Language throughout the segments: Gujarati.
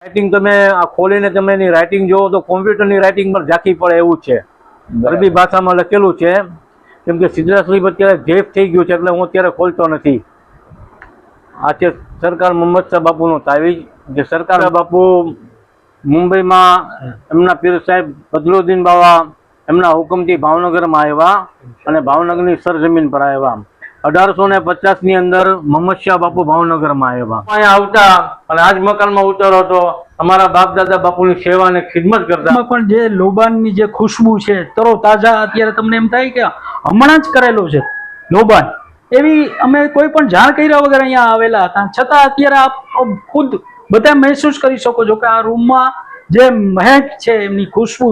રાઇટિંગ તમે આ ખોલીને તમે એની રાઇટિંગ જોવો તો કોમ્પ્યુટરની રાઇટિંગ પર ઝાંખી પડે એવું છે. અરબી ભાષામાં લખેલું છે. કેમ કે સિદ્રા શરીફ અત્યારે જેફ થઈ ગયું છે એટલે હું અત્યારે ખોલતો નથી. આ છે સરકાર મોહમ્મદ શાહ બાપુનો તાવીજ. જે સરકાર બાપુ મુંબઈમાં એમના પીર સાહેબ બદરુદ્દીન બાવા એમના હુકમથી ભાવનગરમાં આવ્યા અને ભાવનગરની સરજમીન પર આવ્યા. 1850 અંદર મોહમ્મદ શાહ બાપુ ભાવનગરમાં આવ્યા. અહીંયા આવતા અને આજ મકાનમાં ઉતરો તો અમારા બાપ દાદા બાપુની સેવા અને ખિદમત કરતા. પણ જે લોબાનની જે ખુશ્બુ છે તરો તાજા, અત્યારે તમને એમ થાય કે હમણાં જ કરેલો છે લોબાન, એવી અમે કોઈ પણ જાણ કર્યા વગર અહીંયા આવેલા હતા, છતાં અત્યારે આપ ખુદ બધા મહેસૂસ કરી શકો છો કે આ રૂમમાં જે મહેક છે એમની ખુશ્બુ.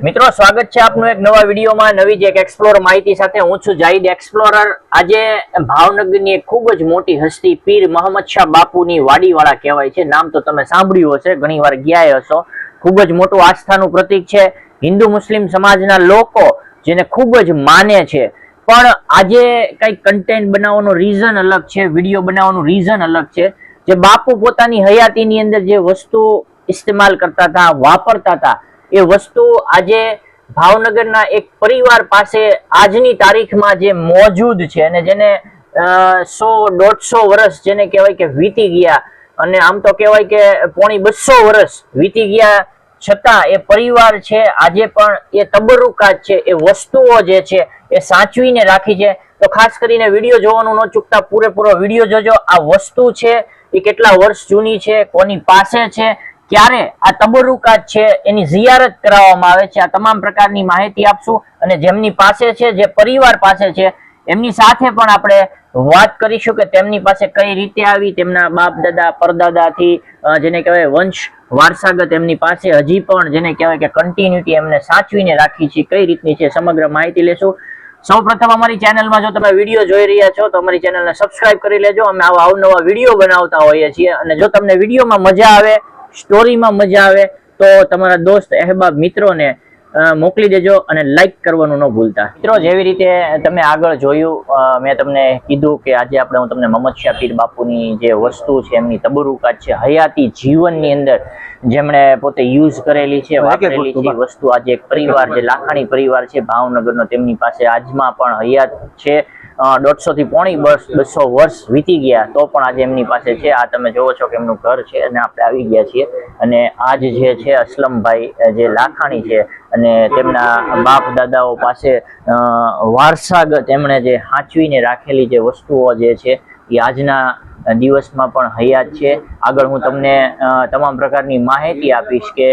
મિત્રો, સ્વાગત છે આપનું એક નવા વિડીયોમાં, નવી જે એક એક્સપ્લોર માહિતી સાથે. હું છું જાહિદ એક્સપ્લોરર. આજે ભાવનગરની એક ખૂબ જ મોટી હસ્તી પીર મોહમ્મદ શાહ બાપુની વાડીવાળા કહેવાય છે. નામ તો તમે સાંભળ્યું હશે, ઘણી વાર ગયા હશો. ખૂબ જ મોટું આસ્થાનું પ્રતીક છે. હિન્દુ મુસ્લિમ સમાજના લોકો જેને ખૂબ જ માને છે. પણ આજે કઈ કન્ટેન્ટ બનાવવાનો રીઝન અલગ છે, વિડીયો બનાવવાનું રીઝન અલગ છે. જે બાપુ પોતાની હયાતીની અંદર જે વસ્તુ ઇસ્તેમાલ કરતા હતા, વાપરતા હતા, એ વસ્તુ આજે ભાવનગરના એક પરિવાર પાસે આજની તારીખમાં જે મોજૂદ છે અને જેને 100-150 વર્ષ જેને કહેવાય કે વીતી ગયા, અને આમ તો કહેવાય કે 250 વર્ષ વીતી ગયા, છતાં એ પરિવાર છે આજે પણ એ તબરુકાત છે, એ વસ્તુઓ જે છે એ સાચવીને રાખી છે. તો ખાસ કરીને વિડીયો જોવાનું ન ચૂકતા, પૂરેપૂરો વિડીયો જોજો. આ વસ્તુ છે એ કેટલા વર્ષ જૂની છે, કોની પાસે છે, ક્યારે આ તબરુકાત છે એની ઝિયારત કરાવવામાં આવે છે, આ તમામ પ્રકારની માહિતી આપશું. અને જેમની પાસે છે, જે પરિવાર પાસે છે, એમની સાથે પણ આપણે વાત કરીશું કે તેમની પાસે કઈ રીતે આવી, તેમના બાપ દાદા પરદાદાથી જેને કહેવાય વંશ વારસાગત એમની પાસે હજી પણ જેને કહેવાય કે કન્ટિન્યુટી એમને સાચવીને રાખી છે, કઈ રીતની છે, સમગ્ર માહિતી લેશું. સૌપ્રથમ અમારી ચેનલમાં જો તમે વિડીયો જોઈ રહ્યા છો તો અમારી ચેનલને સબસ્ક્રાઇબ કરી લેજો. અમે આવા અવનવા વિડીયો બનાવતા હોઈએ છીએ. અને જો તમને વિડીયોમાં મજા આવે, સ્ટોરીમાં મજા આવે, તો તમારા દોસ્ત અહેબાબ મિત્રોને મોકલી દેજો અને લાઈક કરવાનું ન ભૂલતા. મિત્રો, જેવી રીતે તમે આગળ જોયું, મેં તમને કીધું કે આજે હું તમને મોહમ્મદ શાહ પીર બાપુની જે વસ્તુ છે એમની તબરુકાત છે, હયાતી જીવનની અંદર જેમણે પોતે યુઝ કરેલી છે, વાપરેલી છે વસ્તુ, આજે એક પરિવાર જે લાખાણી પરિવાર છે ભાવનગરનો, તેમની પાસે આજમાં પણ હયાત છે. 150 થી 200 વર્ષ વીતી ગયા તો પણ આજે એમની પાસે છે. આ તમે જોવો છો કે એમનું ઘર છે અને આપણે આવી ગયા છીએ. અને આજ જે છે અસલમભાઈ જે લાખાણી છે અને તેમના બાપ દાદાઓ પાસે વારસાગત એમણે જે સાચવીને રાખેલી જે વસ્તુઓ જે છે એ આજના દિવસમાં પણ હયાત છે. આગળ હું તમને તમામ પ્રકારની માહિતી આપીશ કે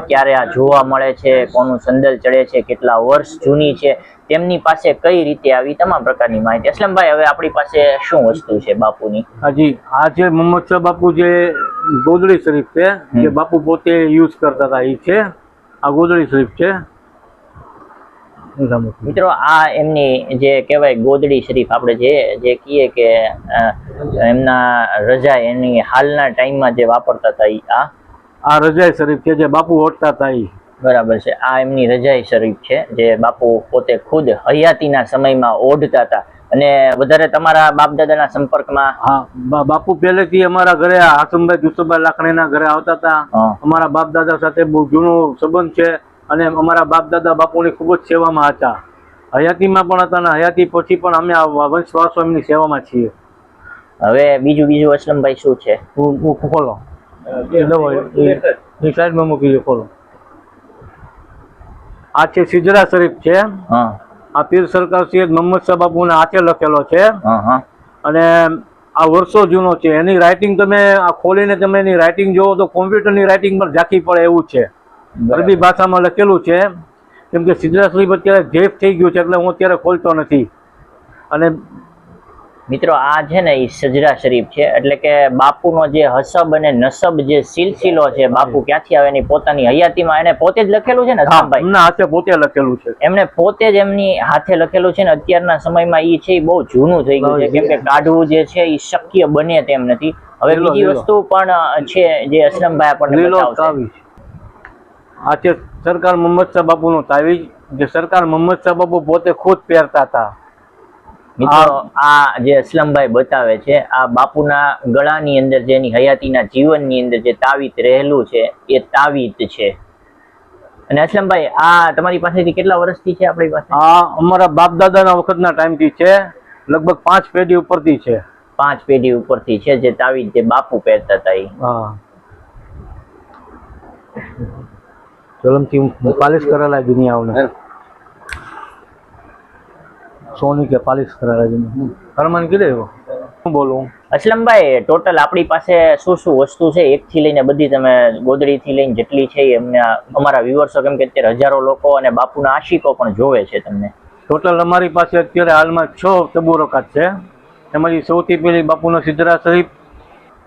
ક્યારે આ જોવા મળે છે, કોનું સંદલ ચડે છે, કેટલા વર્ષ જૂની છે, તેમની પાસે કઈ રીતે આવી, તમામ પ્રકારની માહિતી. અસલમભાઈ, હવે આપણી પાસે શું વસ્તુ છે બાપુની? હાજી, આ જે મોહમ્મદ શાહ બાપુ જે ગોદડી શરીફ છે, જે બાપુ પોતે યુઝ કરતા હતા, એ છે આ ગોદડી શરીફ છે. મિત્રો, આ એમની જે કહેવાય ગોદડી શરીફ, આપણે જે કહીએ કે એમના રજાઈ, એની હાલના ટાઈમમાં જે વાપરતા હતા, આ રજાઈ શરીફ છે જે બાપુ ઓઢતા હતા. બરાબર છે. આ એમની રજાઈ શરીફ છે જે બાપુ પોતે ખુદ હયાતીના સમયમાં ઓઢતા હતા. અને વધારે તમારા બાપ દાદાના સંપર્કમાં? હા, બાપુ પહેલેથી અમારા ઘરે હાસમભાઈ દુસુભાઈ લાખણીના ઘરે આવતા હતા. અમારા બાપ દાદા સાથે બહુ જૂનો સંબંધ છે અને અમારા બાપ દાદા બાપુની ખૂબ જ સેવામાં હતા. હયાતીમાં પણ હતા અને હયાતી પછી પણ અમે વંશવાસો એમની સેવામાં છીએ. હવે બીજું અસલમભાઈ શું છે? ખોલો સાઈડમાં મૂકી દો, ખોલો. આ છે સિજરા શરીફ છે. આ પીર સરકાર સૈયદ મોહમ્મદ શાહ બાપુના હાથે લખેલો છે અને આ વર્ષો જૂનો છે. એની રાઇટિંગ તમે આ ખોલીને તમે એની રાઇટિંગ જોવો તો કોમ્પ્યુટરની રાઇટિંગ પર ઝાંખી પડે એવું છે. અરબી ભાષામાં લખેલું છે. કેમ કે સિજરા શરીફ અત્યારે જેફ થઈ ગયું છે એટલે હું અત્યારે ખોલતો નથી. અને મિત્રો, આ છે ને એ સજરા શરીફ છે, એટલે કે બાપુનો જે હસબ અને નસબ જે સિલસિલો છે, બાપુ ક્યાંથી આવે એની પોતાની હયાતીમાં એને પોતે જ લખેલું છે ને અસલમભાઈ? એમના હાથે પોતે લખેલું છે. એમણે પોતે જ એમની હાથે લખેલું છે ને અત્યારના સમયમાં એ છે એ બહુ જૂનું થઈ ગયું છે, કેમ કે કાઢવું જે છે એ શક્ય બને તેમ નથી. હવે બીજી વસ્તુ પણ છે જે અસલમભાઈ આપણને બતાવશે. આ છે સરકાર મોહમ્મદ શાહ બાપુનો તાવીજ, જે સરકાર મોહમ્મદ શાહ બાપુ પોતે ખુદ પહેરતા હતા. મિત્રો આ જે અસલમભાઈ બતાવે છે આ બાપુના ગળાની અંદર જે એની હયાતીના જીવનની અંદર જે તાવીત રહેલું છે એ તાવીત છે. અને અસલમભાઈ આ તમારી પાસેથી કેટલા વર્ષથી છે આપણી પાસે? આ અમારા બાપ દાદાના વખતના ટાઈમથી છે, લગભગ 5 પેઢી ઉપરથી છે. 5 પેઢી ઉપરથી છે જે તાવીત જે બાપુ પહેરતા હતા એ. હા, ચલમથી પાલિશ કરેલા દુનિયાઓને સોની કે પાલિશ કરેલા દુનિયા હરમાન કીધે હું બોલું. અસલમભાઈ ટોટલ આપણી પાસે શું શું વસ્તુ છે એકથી લઈને બધી, તમે ગોદડીથી લઈને જેટલી છે એ અમને અમારા વ્યુઅર્સો, કેમ કે અત્યારે હજારો લોકો અને બાપુના આશિકો પણ જોવે છે તમને. ટોટલ અમારી પાસે અત્યારે હાલમાં 6 તબુરકાત છે. એમાંથી સૌથી પહેલી બાપુનો સિદ્ધરા શરીફ,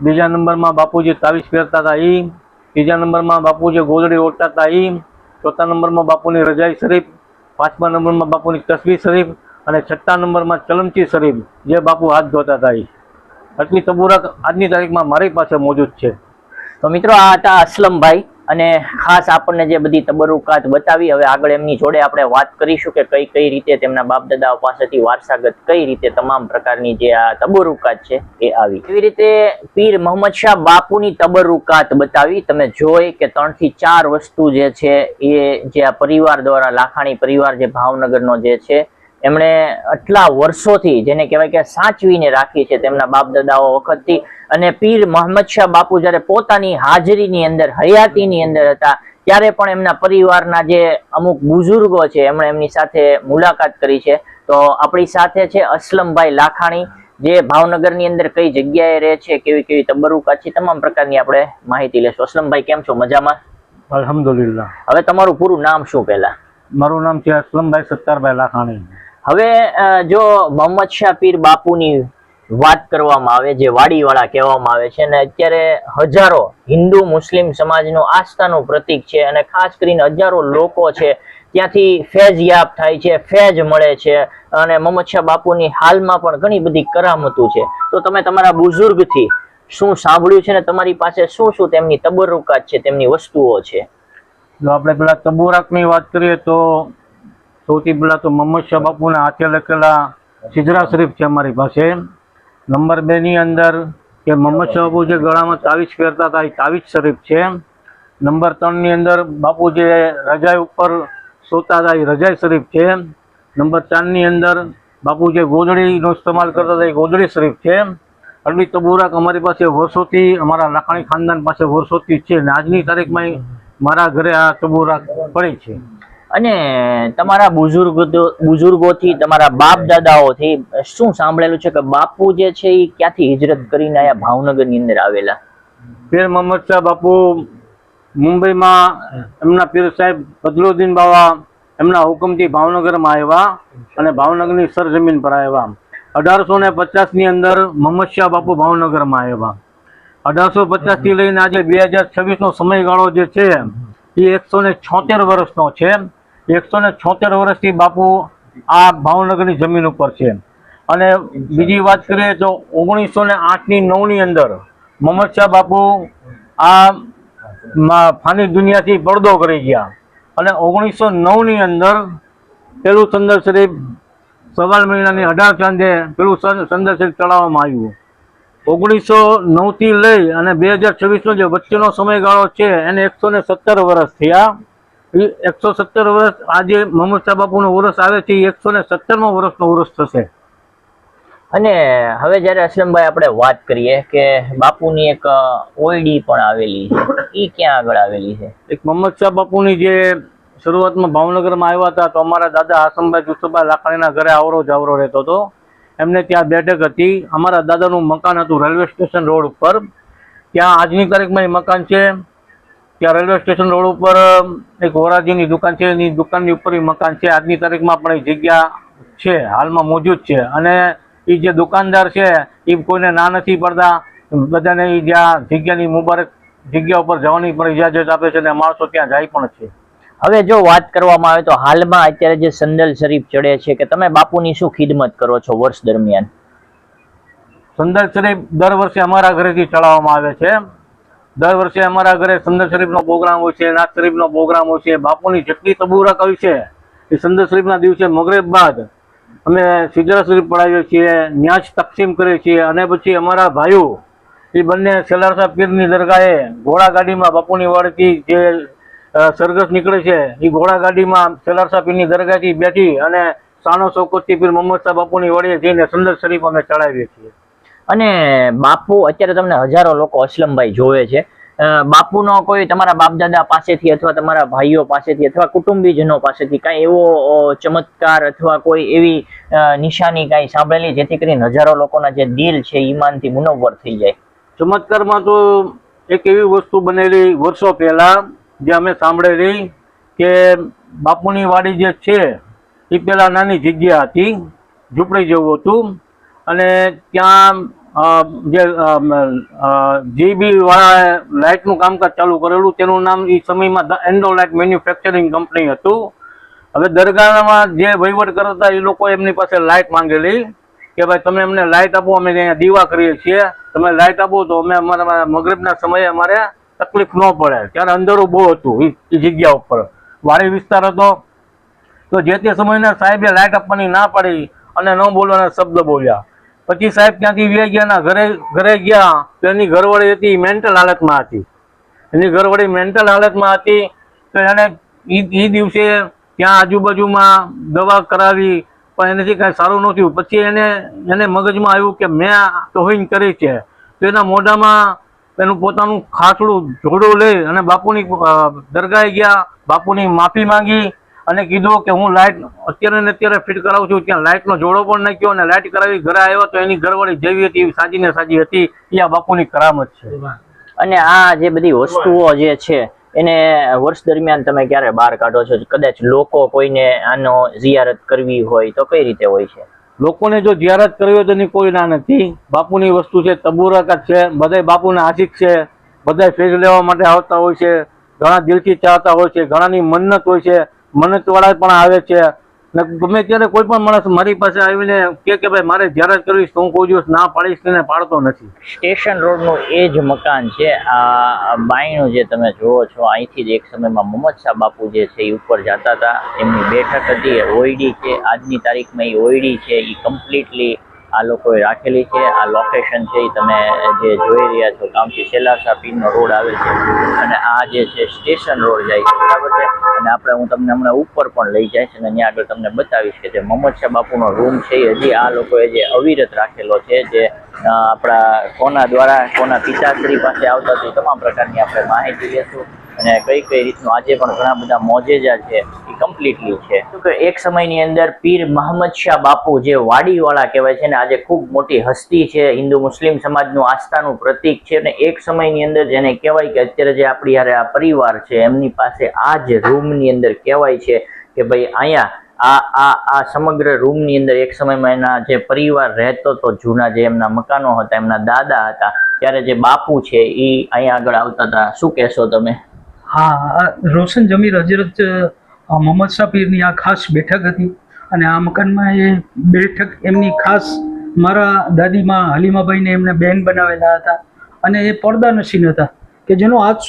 બીજા નંબરમાં બાપુજી તાવીજ પહેરતા હતા એ, ત્રીજા નંબરમાં બાપુજી ગોદડી ઓઢતા હતા એ, ચોથા નંબરમાં બાપુની રજાઈ શરીફ, 5મા નંબરમાં બાપુની તસબીહ શરીફ અને 6થા નંબરમાં ચલમચી શરીફ જે બાપુ હાથ ધોતા હતા એ. આટલી તબુરક આજની તારીખમાં મારી પાસે મોજૂદ છે. તો મિત્રો આ હતા અસલમભાઈ, અને ખાસ આપણને જે બધી તબરુકાત બતાવી, હવે આગળ એમની જોડે આપણે વાત કરીશું કે કઈ કઈ રીતે તેમના બાપ દાદાઓ પાસેથી વારસાગત કઈ રીતે તમામ પ્રકારની જે આ તબરુકાત છે એ આવી. એવી રીતે પીર મોહમ્મદ શાહ બાપુની તબરુકાત બતાવી. તમે જોઈ કે 3 થી 4 વસ્તુ જે છે એ જે આ પરિવાર દ્વારા, લાખાણી પરિવાર જે ભાવનગરનો જે છે, એમણે આટલા વર્ષોથી જેને કહેવાય કે સાચવીને રાખી છે તેમના બાપ દાદાઓ વખતથી. અને પીર મોહમ્મદ શાહ બાપુ જ્યારે પોતાની હાજરીની અંદર, હયાતીની અંદર હતા, ત્યારે પણ એમના પરિવારના જે અમુક બુઝુર્ગો છે એમણે એમની સાથે મુલાકાત કરી છે. તો આપણી સાથે છે અસલમભાઈ લાખાણી, જે ભાવનગરની અંદર કઈ જગ્યાએ રહે છે, કેવી કેવી તબરુકાત છે, તમામ પ્રકારની આપણે માહિતી લેશું. અસલમભાઈ કેમ છો? મજામાં? અલ્હમ્દુલિલ્લાહ. હવે તમારું પૂરું નામ શું પહેલા? મારું નામ છે અસલમભાઈ સત્તારભાઈ લાખાણી. હવે જો મોહમ્મદ શાહ પીર બાપુની વાત કરવામાં આવે, જે વાડીવાળા કહેવામાં આવે છે, અને અત્યારે હજારો હિન્દુ મુસ્લિમ સમાજનું આસ્થાનું પ્રતીક છે, અને ખાસ કરીને હજારો લોકો છે ત્યાંથી ફેજયાબ થાય છે, ફેજ મળે છે, અને મોહમ્મદ શાહ બાપુની હાલમાં પણ ઘણી બધી કરામતો છે. તો તમે તમારા બુઝુર્ગથી શું સાંભળ્યું છે ને તમારી પાસે શું શું તેમની તબરુકાત છે, તેમની વસ્તુઓ છે? જો આપણે પેલા તબુરાકની વાત કરીએ તો સૌથી પહેલા તો મોહમ્મદ શાહ બાપુના હાથે લખેલા સિદ્ધરા શરીફ છે અમારી પાસે. નંબર 2 ની અંદર કે મોહમ્મદ શાહ બાપુ જે ગળામાં તાવીજ પહેરતા હતા એ તાવીજ શરીફ છે. નંબર 3 ની અંદર બાપુ જે રજાઈ ઉપર સોતા હતા એ રજાઈ શરીફ છે. નંબર 4 ની અંદર બાપુ જે ગોદડીનો ઇસ્તેમાલ કરતા હતા એ ગોદડી શરીફ છે. આટલી તબુરાક અમારી પાસે વર્ષોથી, અમારા લાખાણી ખાનદાન પાસે વર્ષોથી છે, અને આજની તારીખમાં મારા ઘરે આ તબુરાક પડી છે. અને તમારા બુઝુર્ગોથી, તમારા બાપ દાદાઓથી શું સાંભળેલું છે કે બાપુ જે છે એ ક્યાંથી હિજરત કરીને આયા ભાવનગરની અંદર આવેલા? પીર મોહમ્મદ શાહ બાપુ મુંબઈમાં એમના પીર સાહેબ બદલુદ્દીન બાવા એમના હુકમથી ભાવનગરમાં આવ્યા અને ભાવનગરની સરજમીન પર આવ્યા. 1850 ની અંદર મોહમ્મદ શાહ બાપુ ભાવનગરમાં આવ્યા. 1850 થી લઈને આજે 2026 નો સમયગાળો જે છે એ 176 વર્ષનો છે. 176 વર્ષથી બાપુ આ ભાવનગરની જમીન ઉપર છે. અને બીજી વાત કરીએ તો 1908 ની 9 ની અંદર મોહમ્મદ શાહ બાપુ આ ફાની દુનિયાથી પડદો કરી ગયા, અને 1909 ની અંદર પેલું સંદર શરીફ સવાલ મહિનાની 18 ચાંદે પેલું સંદર શરીફ ચડાવવામાં આવ્યું. 1909 થી લઈ અને 2026 નો જે વચ્ચેનો સમયગાળો છે એને 117 વર્ષ થયા. 117 વર્ષ આજે મોહમ્મદ શાહ બાપુનો વર્ષ આવે છે, 117મો વર્ષનો વર્ષ થશે. અને હવે જ્યારે અસલમભાઈ આપણે વાત કરીએ કે બાપુની એક ઓયડી પણ આવેલી છે, એ ક્યાં આગળ આવેલી છે? એક મોહમ્મદ શાહ બાપુની જે શરૂઆતમાં ભાવનગરમાં આવ્યા હતા તો અમારા દાદા હાસમભાઈ જુસુભાઈ લાખાણીના ઘરે આવરો જાવરો રહેતો હતો. એમને ત્યાં બેઠક હતી. અમારા દાદાનું મકાન હતું રેલવે સ્ટેશન રોડ ઉપર. ત્યાં આજની તારીખમાં એ મકાન છે. ત્યાં રેલવે સ્ટેશન રોડ ઉપર એક વોરાજીની દુકાન છે, એની દુકાનની ઉપર એ મકાન છે. આજની તારીખમાં પણ એ જગ્યા છે, હાલમાં મોજૂદ છે. અને એ જે દુકાનદાર છે એ કોઈને ના નથી પડતા, બધાને એ જ્યાં જગ્યાની મુબારક જગ્યા ઉપર જવાની પણ ઇજાજત આપે છે, અને માણસો ત્યાં જાય પણ છે. હવે જો વાત કરવામાં આવે તો હાલમાં અત્યારે જે સંદલ શરીફ ચડે છે, કે તમે બાપુની શું ખિદમત કરો છો વર્ષ દરમિયાન? સંદર શરીફ દર વર્ષે અમારા ઘરેથી ચડાવવામાં આવે છે. દર વર્ષે અમારા ઘરે સંદર શરીફનો પ્રોગ્રામ હોય છે, નાથ શરીફનો પ્રોગ્રામ હોય છે. બાપુની જેટલી તબુરાક હોય છે એ સંદર શરીફના દિવસે મગરિબ બાદ અમે સિદ્ધરાજ શરીફ પડાવીએ છીએ, ન્યાજ તકસીમ કરીએ છીએ, અને પછી અમારા ભાઈઓ એ બંને સેલારસા પીરની દરગાહે ઘોડાગાડીમાં બાપુની વાડીથી જે સરઘસ નીકળે છે એ ઘોડાગાડીમાં સેલારસા પીરની દરગાહથી બેઠી અને સાનો શૌકતથી પીર મોહમ્મદ શાહ બાપુની વાડીએ જઈને સંદર શરીફ અમે ચડાવીએ છીએ. અને બાપુ અત્યારે તમને હજારો લોકો અસલમભાઈ જોવે છે, બાપુનો કોઈ તમારા બાપદાદા પાસેથી અથવા તમારા ભાઈઓ પાસેથી અથવા કુટુંબીજનો પાસેથી કાંઈ એવો ચમત્કાર અથવા કોઈ એવી નિશાની કાંઈ સાંભળેલી જેથી કરીને હજારો લોકોના જે દિલ છે ઈમાનથી મુનવ્વર થઈ જાય? ચમત્કારમાં તો એક એવી વસ્તુ બનેલી વર્ષો પહેલા જે અમે સાંભળેલી કે બાપુની વાડી જે છે એ પેલા નાની જગ્યા હતી, ઝૂંપડી જેવું હતું, અને ત્યાં જે જીબી વાળા લાઇટનું કામકાજ ચાલુ કરેલું, તેનું નામ એ સમયમાં the endo light manufacturing company હતું. હવે દરગાહમાં જે વહીવટ કરતા એ લોકો એમની પાસે લાઇટ માંગેલી કે ભાઈ તમે અમને લાઇટ આપો, અમે અહીંયા દીવા કરીએ છીએ, તમે લાઇટ આપો તો અમે અમારા મગરિબના સમયે અમારે તકલીફ ન પડે. ત્યારે અંધારું બહુ હતું એ જગ્યા ઉપર, વાડી વિસ્તાર હતો. તો જે તે સમયના સાહેબે લાઇટ આપવાની ના પાડી અને ન બોલવાના શબ્દ બોલ્યા. પછી સાહેબ ત્યાંથી વે ગયા, ઘરે ગયા તો એની ઘરવાળી હતી મેન્ટલ હાલતમાં હતી, એની ઘરવાળી મેન્ટલ હાલતમાં હતી. તો એને એ દિવસે ત્યાં આજુબાજુમાં દવા કરાવી પણ એનાથી કાંઈ સારું ન થયું. પછી એને મગજમાં આવ્યું કે મેં તોહીન કરી છે, તો એના મોઢામાં એનું પોતાનું ખાસડું જોડું લઈ અને બાપુની દરગાહે ગયા, બાપુની માફી માંગી અને કીધું કે હું લાઇટ અત્યારે ને અત્યારે ફિટ કરાવું છું. ત્યાં લાઇટનો જોડો પણ નાખ્યો અને લાઇટ કરાવી ઘરે આવ્યો તો એની ઘરવાળી જેવી હતી એવી સાજી સાજી હતી. એ આ બાપુની કરામત છે. અને આ જે બધી વસ્તુઓ જે છે એને વર્ષ દરમિયાન તમે ક્યારે બહાર કાઢો છો? કદાચ લોકો કોઈને આનો જિયારત કરવી હોય તો કઈ રીતે હોય છે? લોકોને જો જિયારત કરવી હોય તો એની કોઈ ના નથી. બાપુની વસ્તુ છે, તબુરકાત છે, બધા બાપુના આશિક છે, બધા ફેઝ લેવા માટે આવતા હોય છે, ઘણા દિલથી ચાહતા હોય છે, ઘણાની મન્નત હોય છે, મન્નત વાળા પણ આવે છે. ને ગમે ત્યારે કોઈ પણ માણસ મારી પાસે આવીને કે ભાઈ મારે જિયારત કરવી તો હું કોઈ દિવસ ના પાડીશ ને પાડતો નથી. સ્ટેશન રોડનું એ જ મકાન છે. આ બાયણું જે તમે જુઓ છો, અહીંથી જ એક સમયમાં મોહમ્મદ શાહ બાપુ જે છે એ ઉપર જતા હતા, એમની બેઠક હતી, એ ઓયડી છે. આજની તારીખમાં એ ઓયડી છે એ કમ્પ્લીટલી આ લોકોએ રાખેલી છે. આ લોકેશન છે એ તમે જે જોઈ રહ્યા છો, ગામથી સેલારસા પીરનો રોડ આવે છે અને આ જે છે સ્ટેશન રોડ જાય છે, બરાબર છે. અને હું તમને હમણાં ઉપર પણ લઈ જઈશ અને ત્યાં આગળ તમને બતાવીશ કે જે મોહમ્મદ શાહ બાપુનો રૂમ છે એ હજી આ લોકોએ જે અવિરત રાખેલો છે, જે આપણા કોના દ્વારા કોના પિતાશ્રી પાસે આવતા હતી તમામ પ્રકારની આપણે માહિતી લેશું અને કઈ કઈ રીતનું આજે પણ ઘણા બધા મોજેજા છે એ કમ્પ્લીટલી છે. તો કે એક સમયની અંદર પીર મોહમ્મદ શાહ બાપુ જે વાડીવાળા કહેવાય છે ને, આજે ખૂબ મોટી હસ્તી છે, હિન્દુ મુસ્લિમ સમાજનું આસ્થાનું પ્રતીક છે. અને એક સમયની અંદર જેને કહેવાય કે અત્યારે જે આપણી હારે આ પરિવાર છે એમની પાસે આ જ રૂમની અંદર કહેવાય છે કે ભાઈ અહીંયા આ સમગ્ર રૂમની અંદર એક સમયમાં એના જે પરિવાર રહેતો હતો, જૂના જે એમના મકાનો હતા, એમના દાદા હતા, ત્યારે જે બાપુ છે એ અહીંયા આગળ આવતા હતા. શું કહેશો તમે? હા, રોશન જમીર હજરત મોહમ્મદ શાહ પીરની આ ખાસ બેઠક હતી અને આ મકાનમાં એ બેઠક એમની ખાસ મારા દાદીમાં હલીમાબાઈને એમને બેન બનાવેલા હતા અને એ પડદા નશીન હતા કે જેનો આજ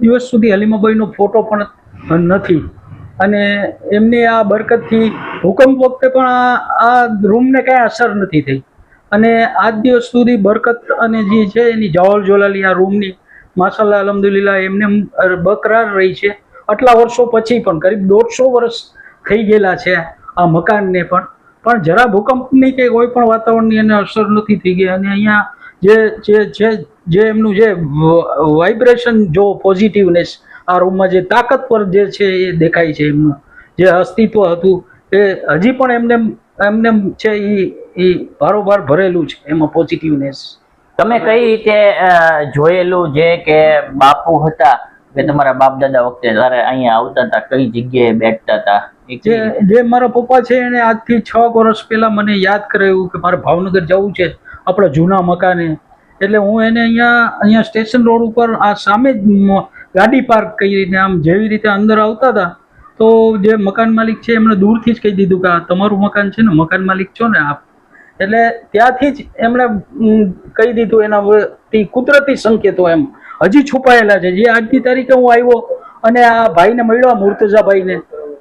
દિવસ સુધી હલીમાબાઈનો ફોટો પણ નથી. અને એમની આ બરકતથી ભૂકંપ વખતે પણ આ રૂમને કાંઈ અસર નથી થઈ અને આજ દિવસ સુધી બરકત અને જે છે એની જવાલ જોલાલી આ રૂમની માશાલ્લાહ અલ્હમ્દુલિલ્લાહ એમને બરકરાર રહી છે. આટલા વર્ષો પછી પણ કરીબ 150 વર્ષ થઈ ગયેલા છે આ મકાનને પણ જરા ભૂકંપની કે કોઈ પણ વાતાવરણની એને અસર નથી થઈ ગઈ. અને અહીંયા જે એમનું જે વાઇબ્રેશન જો પોઝિટિવનેસ આ રૂમમાં જે તાકતવર જે છે એ દેખાય છે, એમનું જે અસ્તિત્વ હતું એ હજી પણ એમને છે એ ભારોભાર ભરેલું છે એમાં પોઝિટિવનેસ. તમે કઈ રીતે જોયેલું જે કે બાપુ હતા કે તમારા બાપ દાદા વખતે જયારે અહીંયા આવતા હતા કઈ જગ્યાએ બેઠતા હતા? જે મારા પપ્પા છે એને આજથી 6 વર્ષ પહેલા મને યાદ કરાવ્યું કે મારે ભાવનગર જવું છે આપણા જૂના મકાને. એટલે હું એને અહીંયા સ્ટેશન રોડ ઉપર આ સામે જ ગાડી પાર્ક કરીને આમ જેવી રીતે અંદર આવતા હતા તો જે મકાન માલિક છે એમણે દૂરથી જ કહી દીધું કે આ તમારું મકાન છે ને, મકાન માલિક છો ને આપ. એટલે ત્યાંથી જ એમણે કહી દીધું. એના કુદરતી સંકેતો એમ હજી છુપાયેલા છે. જે આજની તારીખે હું આવ્યો અને આ ભાઈને મળ્યો મુર્તઝાભાઈને,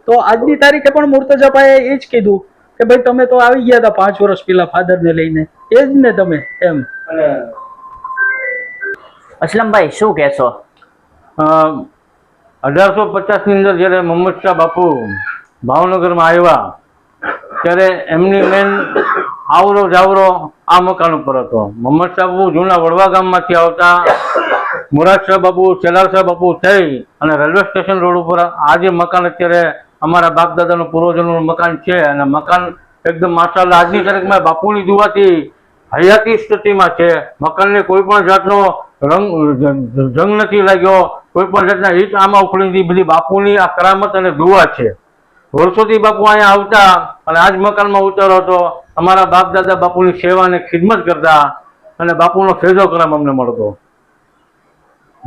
તો આજની તારીખે પણ મુર્તઝાભાઈએ એ જ કીધું કે ભાઈ તમે તો આવી ગયા હતા 5 વર્ષ પહેલા ફાધર ને લઈને, એ જ ને તમે એમ. અને અસલમભાઈ શું કહેશો? 1850 ની અંદર જ્યારે મોહમ્મદ શાહ બાપુ ભાવનગરમાં આવ્યા ત્યારે એમની મેન આવરો જાવરો આ મકાન ઉપર હતો. મોહમ્મદ શાહ બાપુ જૂના વડવા ગામમાંથી આવતા મુરાદ શાહ બાપુ, સેલાર શાહ બાપુ થઈ અને રેલવે સ્ટેશન રોડ ઉપર આ જે મકાન અત્યારે અમારા બાપ દાદાનું પૂર્વજોનું મકાન છે, અને મકાન એકદમ માશાલ્લાહ આજની તારીખમાં બાપુની દુઆથી હયાતી સ્થિતિમાં છે. મકાનને કોઈ પણ જાતનો જંગ નથી લાગ્યો, કોઈ પણ જાતના ઈટ આમાં ઉખડી નથી. બધી બાપુની આ કરામત અને દુઆ છે. વર્ષોથી બાપુ અહીંયા આવતા અને આ જ મકાનમાં ઉતારો હતો. અમારા બાપ દાદા બાપુની સેવા અને ખિદમત કરતા અને બાપુનો ફેજો કરમ અમને મળતો.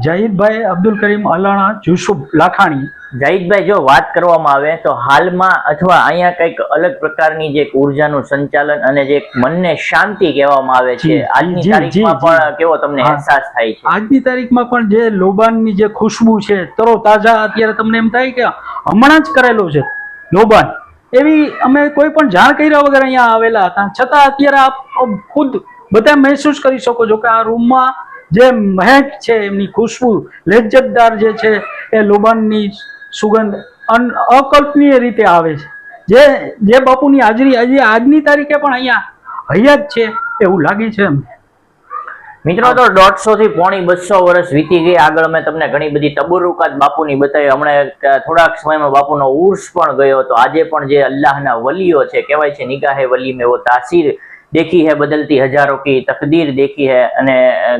જાહિદભાઈ અબ્દુલ કરીમ અલાણા જુસુફ લાખાણી. જાહિદભાઈ, જો વાત કરવામાં આવે તો હાલમાં અથવા અહીંયા કંઈક અલગ પ્રકારની જે ઉર્જાનું સંચાલન અને જે મનને શાંતિ કહેવામાં આવે છે, આજની તારીખમાં પણ કેવો તમને અહેસાસ થાય છે? આજની તારીખમાં પણ જે લોબાનની જે ખુશ્બુ છે, તરો તાજા, અત્યારે તમને એમ થાય કે હમણાં જ કરેલો છે લોબાન, એવી અમે કોઈ પણ જાણ કર્યા વગર અહીંયા આવેલા હતા, છતાં અત્યારે આપ ખુદ બધા મહેસૂસ કરી શકો છો કે આ રૂમમાં જે મહેક છે, એમની ખુશ્બુ લેજ્જતદાર જે છે, એ લોબાનની સુગંધ અકલ્પનીય રીતે આવે છે. જે બાપુની હાજરી આજની તારીખે પણ અહીંયા હયાત છે એવું લાગે છે અમને. મિત્રો, તો 150 થી 250 વર્ષ વીતી ગઈ. આગળ અમે તમને ઘણી બધી તબરુકાત બાપુની બતાવી. હમણાં થોડાક સમયમાં બાપુનો ઉર્સ પણ ગયો હતો. આજે પણ જે અલ્લાહના વલીઓ છે, કહેવાય છે નિગાહે વલી મેં વો તાસીર देखी है बदलती हजारों की तकदीर देखी है, અને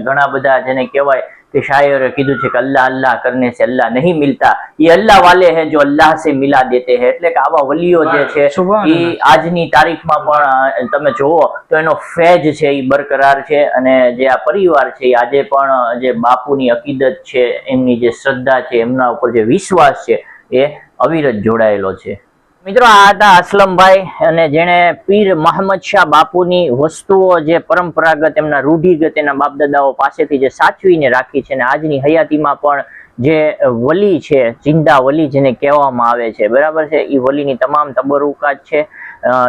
ઘણા બધા જેને કહેવાય કે શાયરે કીધું છે કે અલ્લાહ અલ્લાહ કરને સે અલ્લાહ નહીં મિલતા, ये अल्लाह वाले हैं जो अल्लाह से मिला देते हैं. એટલે કે આવા વલીઓ જે છે એ આજની તારીખમાં પણ તમે જોવો તો એનો ફેજ છે એ બરકરાર છે. અને જે આ પરિવાર છે એ આજે પણ જે બાપુની અકીદત છે, એમની જે શ્રદ્ધા છે, એમના ઉપર જે વિશ્વાસ છે એ અવિરત જોડાયેલો છે. મિત્રો, આ હતા અસલમભાઈ, અને જેણે પીર મોહમ્મદ શાહ બાપુની વસ્તુઓ જે પરંપરાગત એમના રૂઢિગત એના બાપ દાદાઓ પાસેથી જે સાચવીને રાખી છે, અને આજની હયાતીમાં પણ જે વલી છે, જિંદા વલી જેને કહેવામાં આવે છે, બરાબર છે, એ વલીની તમામ તબરુકાત છે.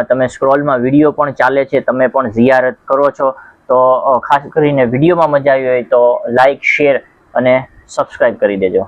તમે સ્ક્રોલમાં વિડીયો પણ ચાલે છે, તમે પણ ઝિયારત કરો છો. તો ખાસ કરીને વિડીયોમાં મજા આવી હોય તો લાઈક, શેર અને સબસ્ક્રાઈબ કરી દેજો.